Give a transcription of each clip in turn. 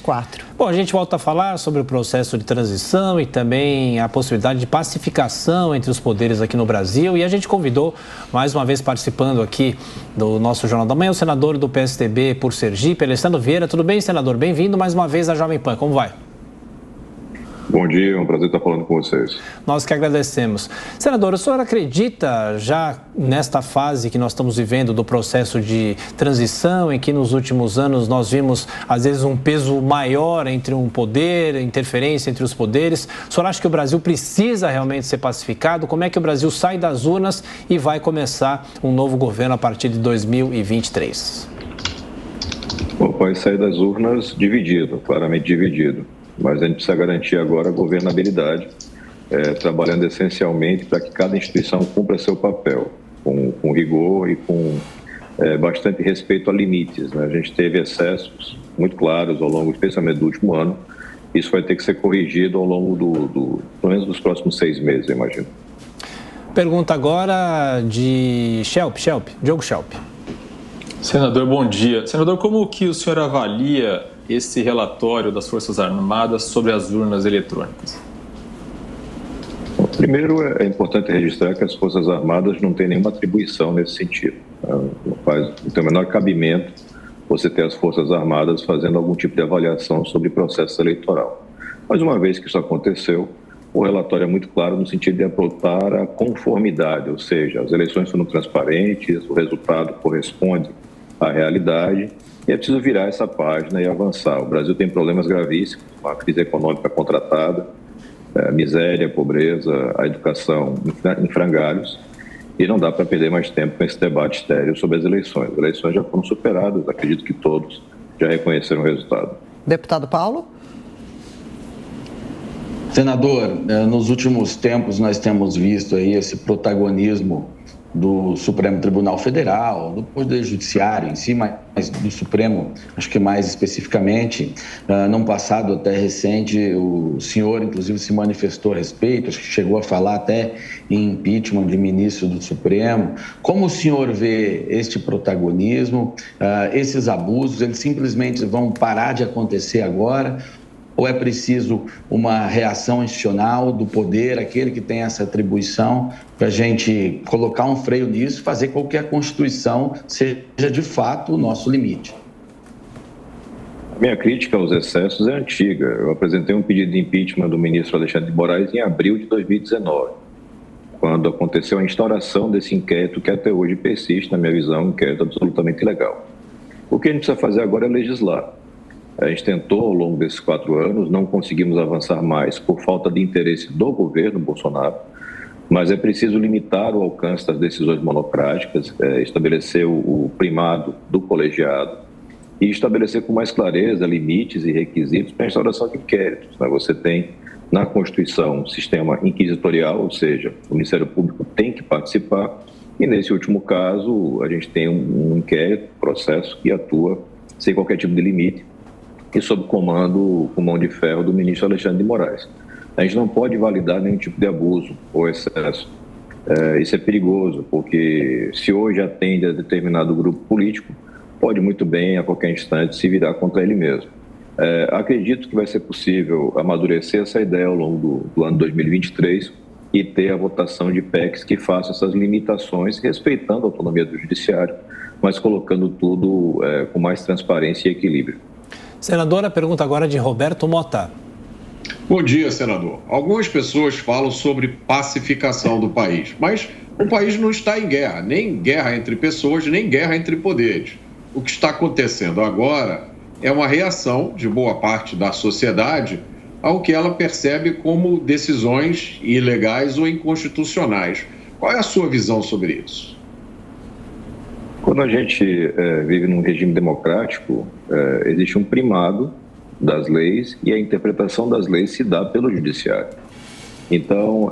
2024. Bom, a gente volta a falar sobre o processo de transição e também a possibilidade de pacificação entre os poderes aqui no Brasil. E a gente convidou, mais uma vez participando aqui do nosso Jornal da Manhã, o senador do PSDB por Sergipe, Alessandro Vieira. Tudo bem, senador? Bem-vindo mais uma vez à Jovem Pan. Como vai? Bom dia, é um prazer estar falando com vocês. Nós que agradecemos. Senador, o senhor acredita já nesta fase que nós estamos vivendo do processo de transição, em que nos últimos anos nós vimos, às vezes, um peso maior entre um poder, interferência entre os poderes? O senhor acha que o Brasil precisa realmente ser pacificado? Como é que o Brasil sai das urnas e vai começar um novo governo a partir de 2023? Bom, vai sair das urnas dividido, claramente dividido. Mas a gente precisa garantir agora a governabilidade, trabalhando essencialmente para que cada instituição cumpra seu papel, com rigor e com bastante respeito a limites, né? A gente teve excessos muito claros ao longo, especialmente do último ano. Isso vai ter que ser corrigido ao longo pelo menos dos próximos 6 meses, eu imagino. Pergunta agora de Diogo Schelp. Senador, bom dia. Senador, como que o senhor avalia esse relatório das Forças Armadas sobre as urnas eletrônicas? Bom, primeiro, é importante registrar que as Forças Armadas não têm nenhuma atribuição nesse sentido. Não tem o menor cabimento você ter as Forças Armadas fazendo algum tipo de avaliação sobre processo eleitoral. Mas uma vez que isso aconteceu, o relatório é muito claro no sentido de apontar a conformidade, ou seja, as eleições foram transparentes, o resultado corresponde à realidade. E é preciso virar essa página e avançar. O Brasil tem problemas gravíssimos, uma crise econômica contratada, miséria, pobreza, a educação em frangalhos, e não dá para perder mais tempo com esse debate estéril sobre as eleições. As eleições já foram superadas, acredito que todos já reconheceram o resultado. Deputado Paulo? Senador, nos últimos tempos nós temos visto aí esse protagonismo do Supremo Tribunal Federal, do Poder Judiciário em si, mas do Supremo, acho que mais especificamente. Num passado até recente, o senhor, inclusive, se manifestou a respeito, acho que chegou a falar até em impeachment de ministro do Supremo. Como o senhor vê este protagonismo, esses abusos, eles simplesmente vão parar de acontecer agora? Ou é preciso uma reação institucional do poder, aquele que tem essa atribuição, para a gente colocar um freio nisso, fazer com que a Constituição seja de fato o nosso limite? A minha crítica aos excessos é antiga. Eu apresentei um pedido de impeachment do ministro Alexandre de Moraes em abril de 2019, quando aconteceu a instauração desse inquérito que até hoje persiste, na minha visão, um inquérito absolutamente ilegal. O que a gente precisa fazer agora é legislar. A gente tentou ao longo desses 4 anos, não conseguimos avançar mais por falta de interesse do governo Bolsonaro, mas é preciso limitar o alcance das decisões monocráticas, estabelecer o primado do colegiado e estabelecer com mais clareza limites e requisitos para a instauração de inquéritos. Você tem na Constituição um sistema inquisitorial, ou seja, o Ministério Público tem que participar, e nesse último caso a gente tem um inquérito, processo que atua sem qualquer tipo de limite, e sob comando, com mão de ferro, do ministro Alexandre de Moraes. A gente não pode validar nenhum tipo de abuso ou excesso. Isso é perigoso, porque se hoje atende a determinado grupo político, pode muito bem, a qualquer instante, se virar contra ele mesmo. Acredito que vai ser possível amadurecer essa ideia ao longo do ano 2023 e ter a votação de PECs que façam essas limitações, respeitando a autonomia do judiciário, mas colocando tudo com mais transparência e equilíbrio. Senador, a pergunta agora é de Roberto Mota. Bom dia, senador. Algumas pessoas falam sobre pacificação do país, mas o país não está em guerra, nem guerra entre pessoas, nem guerra entre poderes. O que está acontecendo agora é uma reação de boa parte da sociedade ao que ela percebe como decisões ilegais ou inconstitucionais. Qual é a sua visão sobre isso? Quando a gente vive num regime democrático, existe um primado das leis e a interpretação das leis se dá pelo judiciário. Então,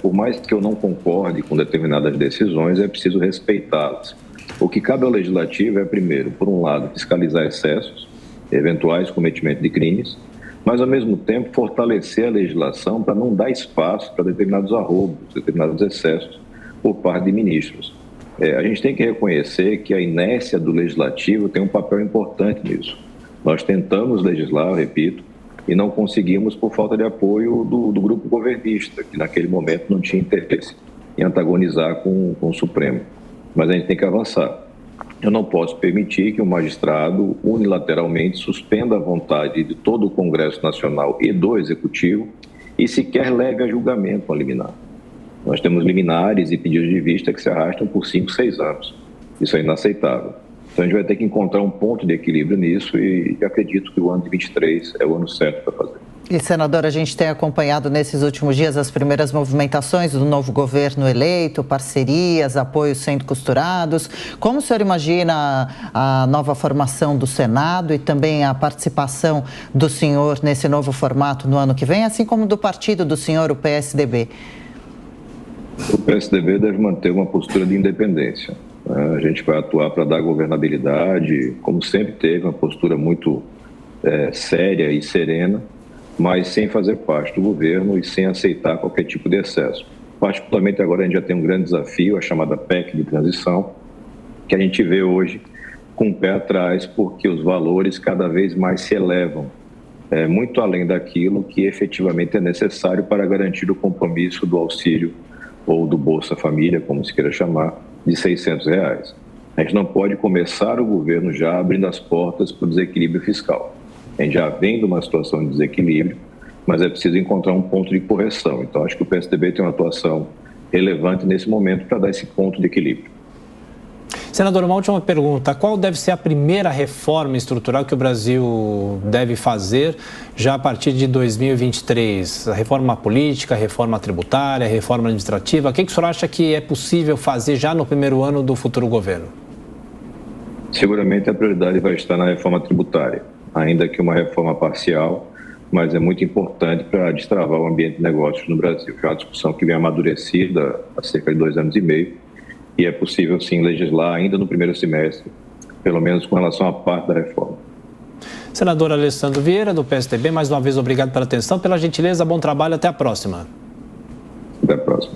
por mais que eu não concorde com determinadas decisões, é preciso respeitá-las. O que cabe ao legislativo é, primeiro, por um lado, fiscalizar excessos, eventuais cometimentos de crimes, mas, ao mesmo tempo, fortalecer a legislação para não dar espaço para determinados arroubos, determinados excessos por parte de ministros. A gente tem que reconhecer que a inércia do legislativo tem um papel importante nisso. Nós tentamos legislar, repito, e não conseguimos por falta de apoio do grupo governista, que naquele momento não tinha interesse em antagonizar com o Supremo. Mas a gente tem que avançar. Eu não posso permitir que um magistrado unilateralmente suspenda a vontade de todo o Congresso Nacional e do Executivo e sequer leve a julgamento a liminar. Nós temos liminares e pedidos de vista que se arrastam por 5, 6 anos. Isso é inaceitável. Então a gente vai ter que encontrar um ponto de equilíbrio nisso e acredito que o ano de 23 é o ano certo para fazer. E, senador, a gente tem acompanhado nesses últimos dias as primeiras movimentações do novo governo eleito, parcerias, apoios sendo costurados. Como o senhor imagina a nova formação do Senado e também a participação do senhor nesse novo formato no ano que vem, assim como do partido do senhor, o PSDB? O PSDB deve manter uma postura de independência. A gente vai atuar para dar governabilidade, como sempre teve, uma postura muito séria e serena, mas sem fazer parte do governo e sem aceitar qualquer tipo de excesso. Particularmente agora a gente já tem um grande desafio, a chamada PEC de transição, que a gente vê hoje com o pé atrás, porque os valores cada vez mais se elevam, muito além daquilo que efetivamente é necessário para garantir o compromisso do auxílio ou do Bolsa Família, como se queira chamar, de R$600. A gente não pode começar o governo já abrindo as portas para o desequilíbrio fiscal. A gente já vem de uma situação de desequilíbrio, mas é preciso encontrar um ponto de correção. Então, acho que o PSDB tem uma atuação relevante nesse momento para dar esse ponto de equilíbrio. Senador, uma última pergunta. Qual deve ser a primeira reforma estrutural que o Brasil deve fazer já a partir de 2023? A reforma política, a reforma tributária, a reforma administrativa? O que o senhor acha que é possível fazer já no primeiro ano do futuro governo? Seguramente a prioridade vai estar na reforma tributária, ainda que uma reforma parcial, mas é muito importante para destravar o ambiente de negócios no Brasil. É uma discussão que vem amadurecida há cerca de 2 anos e meio, e é possível, sim, legislar ainda no primeiro semestre, pelo menos com relação à parte da reforma. Senador Alessandro Vieira, do PSDB, mais uma vez obrigado pela atenção, pela gentileza, bom trabalho, até a próxima. Até a próxima.